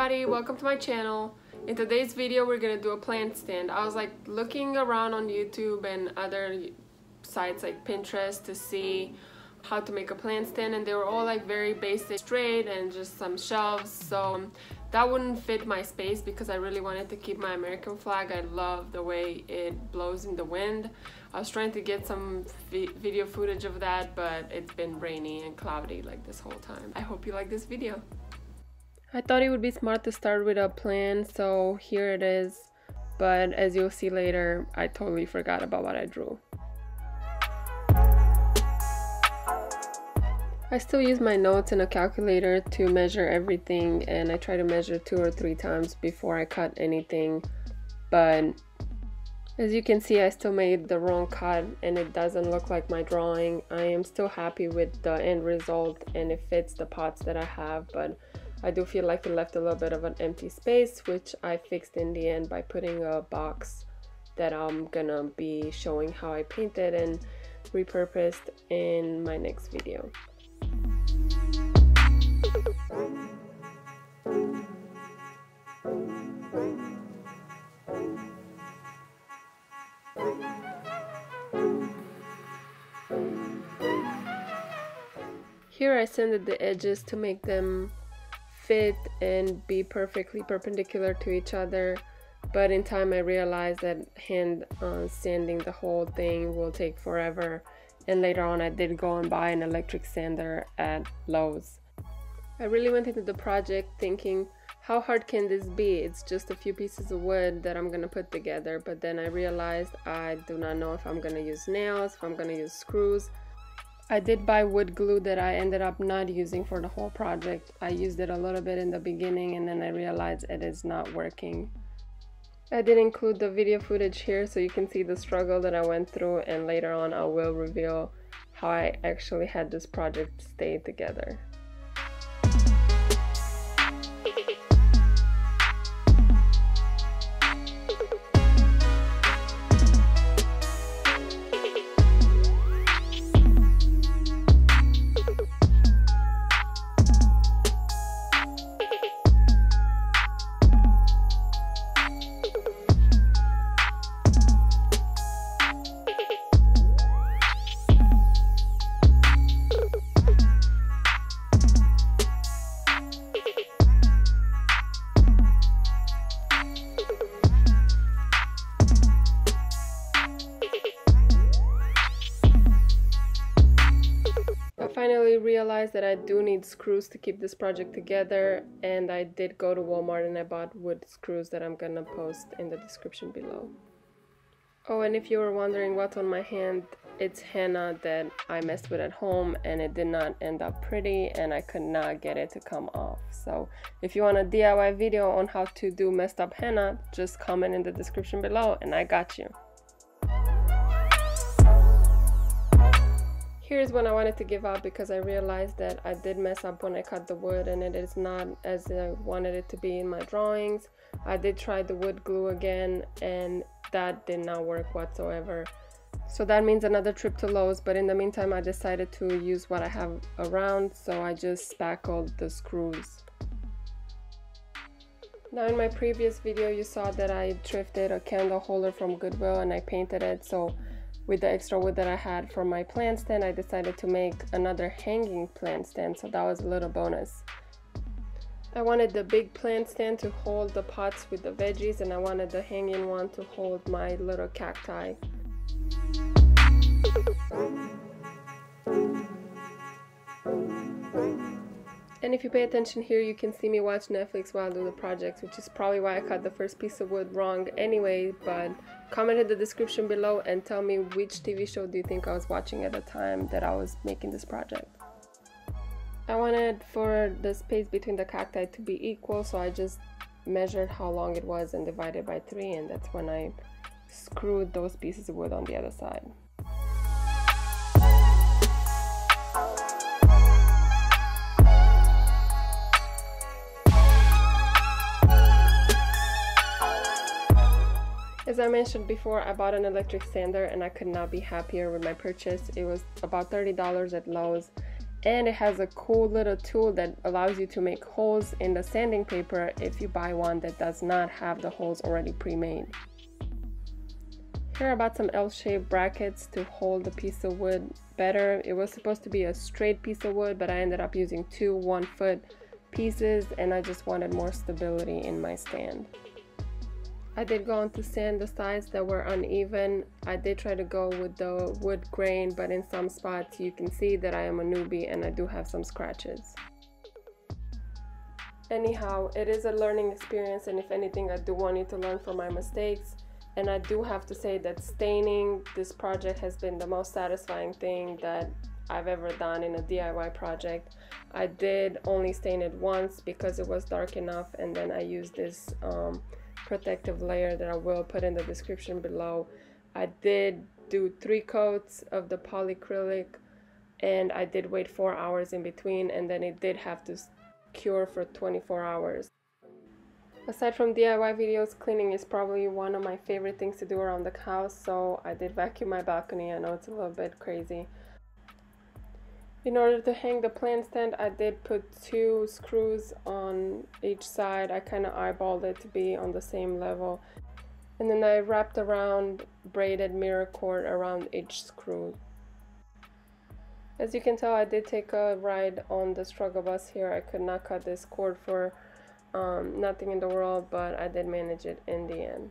everybody, welcome to my channel. In today's video we're gonna do a plant stand. I was like looking around on YouTube and other sites like Pinterest to see how to make a plant stand, and they were all like very basic, straight, and just some shelves, so that wouldn't fit my space because I really wanted to keep my American flag. I love the way it blows in the wind. I was trying to get some video footage of that, but it's been rainy and cloudy like this whole time. I hope you like this video. I thought it would be smart to start with a plan, so here it is, but as you'll see later, I totally forgot about what I drew. I still use my notes and a calculator to measure everything, and I try to measure 2 or 3 times before I cut anything, but as you can see I still made the wrong cut and it doesn't look like my drawing. I am still happy with the end result and it fits the pots that I have, but I do feel like it left a little bit of an empty space, which I fixed in the end by putting a box that I'm gonna be showing how I painted and repurposed in my next video. Here I sanded the edges to make them fit and be perfectly perpendicular to each other, but in time I realized that hand sanding the whole thing will take forever, and later on I did go and buy an electric sander at Lowe's. I really went into the project thinking, how hard can this be? It's just a few pieces of wood that I'm gonna put together, but then I realized I do not know if I'm gonna use nails, if I'm gonna use screws. I did buy wood glue that I ended up not using for the whole project. I used it a little bit in the beginning and then I realized it is not working. I did include the video footage here so you can see the struggle that I went through, and later on I will reveal how I actually had this project stay together. Finally realized that I do need screws to keep this project together, and I did go to Walmart and I bought wood screws that I'm gonna post in the description below. Oh, and if you were wondering what's on my hand, it's henna that I messed with at home and it did not end up pretty and I could not get it to come off. So if you want a DIY video on how to do messed up henna, just comment in the description below and I got you. Here's when I wanted to give up because I realized that I did mess up when I cut the wood and it is not as I wanted it to be in my drawings. I did try the wood glue again and that did not work whatsoever. So that means another trip to Lowe's, but in the meantime I decided to use what I have around, so I just spackled the screws. Now in my previous video you saw that I thrifted a candle holder from Goodwill and I painted it, so with the extra wood that I had from my plant stand, I decided to make another hanging plant stand, so that was a little bonus. I wanted the big plant stand to hold the pots with the veggies, and I wanted the hanging one to hold my little cacti. And if you pay attention here, you can see me watch Netflix while I do the project, which is probably why I cut the first piece of wood wrong anyway, but comment in the description below and tell me which TV show do you think I was watching at the time that I was making this project. I wanted for the space between the cacti to be equal, so I just measured how long it was and divided by 3, and that's when I screwed those pieces of wood on the other side. As I mentioned before, I bought an electric sander and I could not be happier with my purchase. It was about $30 at Lowe's And it has a cool little tool that allows you to make holes in the sanding paper if you buy one that does not have the holes already pre-made. Here I bought some L-shaped brackets to hold the piece of wood better. It was supposed to be a straight piece of wood, but I ended up using two 1-foot pieces, and I just wanted more stability in my stand. I did go on to sand the sides that were uneven. I did try to go with the wood grain, but in some spots you can see that I am a newbie and I do have some scratches. Anyhow, it is a learning experience, and if anything, I do want you to learn from my mistakes. And I do have to say that staining this project has been the most satisfying thing that I've ever done in a DIY project. I did only stain it once because it was dark enough, and then I used this protective layer that I will put in the description below. I did do 3 coats of the polyacrylic, and I did wait 4 hours in between, and then it did have to cure for 24 hours. Aside from DIY videos, cleaning is probably one of my favorite things to do around the house, so I did vacuum my balcony. I know it's a little bit crazy. In order to hang the plant stand, I did put 2 screws on each side. I kind of eyeballed it to be on the same level. And then I wrapped around braided mirror cord around each screw. As you can tell, I did take a ride on the struggle bus here. I could not cut this cord for nothing in the world, but I did manage it in the end.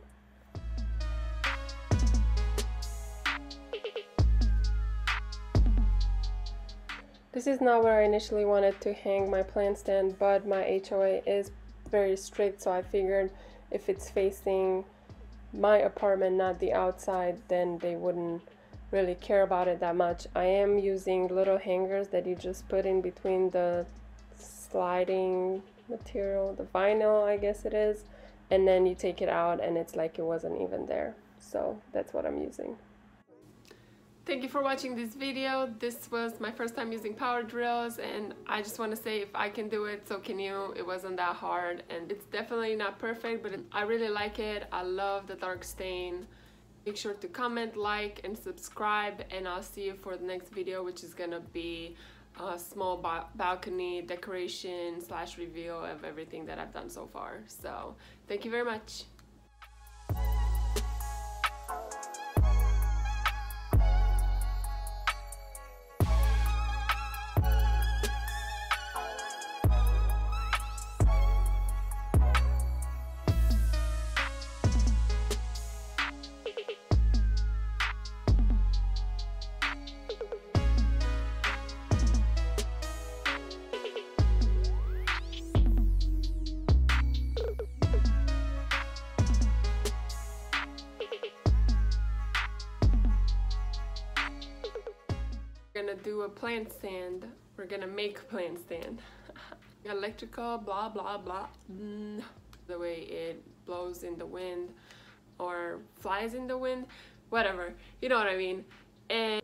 This is not where I initially wanted to hang my plant stand, but my HOA is very strict, so I figured if it's facing my apartment, not the outside, then they wouldn't really care about it that much. I am using little hangers that you just put in between the sliding material, the vinyl I guess it is, and then you take it out and it's like it wasn't even there. So that's what I'm using. Thank you for watching this video. This was my first time using power drills, and I just want to say if I can do it, so can you. It wasn't that hard, and it's definitely not perfect, but I really like it. I love the dark stain. Make sure to comment, like, and subscribe, and I'll see you for the next video, which is gonna be a small balcony decoration / reveal of everything that I've done so far. So thank you very much. Gonna do a plant stand. We're gonna make a plant stand. Electrical, blah blah blah. The way it blows in the wind or flies in the wind, whatever, you know what I mean. And